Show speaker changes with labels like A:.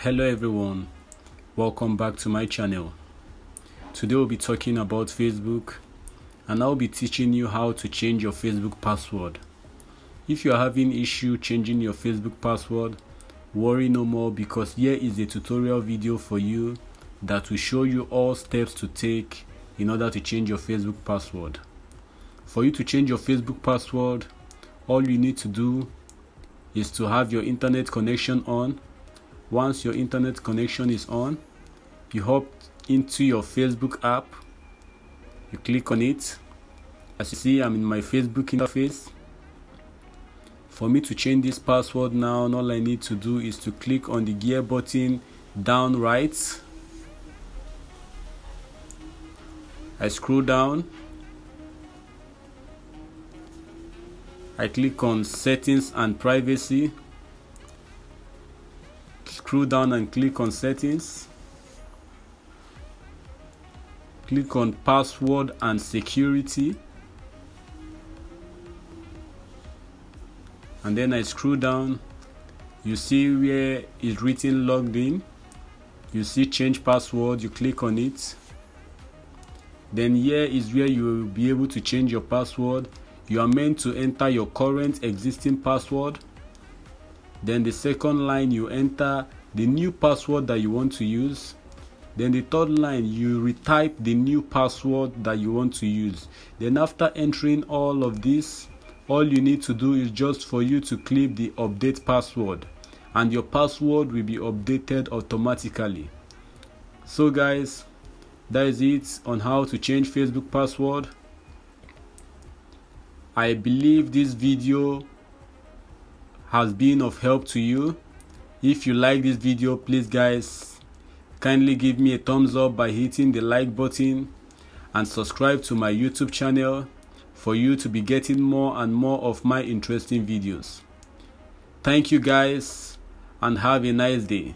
A: Hello everyone, welcome back to my channel. Today we'll be talking about Facebook, and I'll be teaching you how to change your Facebook password. If you are having issue changing your Facebook password, worry no more, because here is a tutorial video for you that will show you all steps to take in order to change your Facebook password. For you to change your Facebook password, all you need to do is to have your internet connection on. Once your internet connection is on, you hop into your Facebook app, you click on it. As you see, I'm in my Facebook interface. For me to change this password now, all I need to do is to click on the gear button down right. I scroll down, I click on settings and privacy. Scroll down and click on settings. Click on password and security. And then I scroll down. You see where it's written logged in. You see change password. You click on it. Then here is where you will be able to change your password. You are meant to enter your current existing password. Then the second line, you enter the new password that you want to use. Then the third line, you retype the new password that you want to use. Then after entering all of this, all you need to do is just for you to click the update password, and your password will be updated automatically. So guys, that is it on how to change Facebook password. I believe this video has been of help to you. If you like this video, please guys, kindly give me a thumbs up by hitting the like button, and subscribe to my YouTube channel for you to be getting more and more of my interesting videos. Thank you guys, and have a nice day.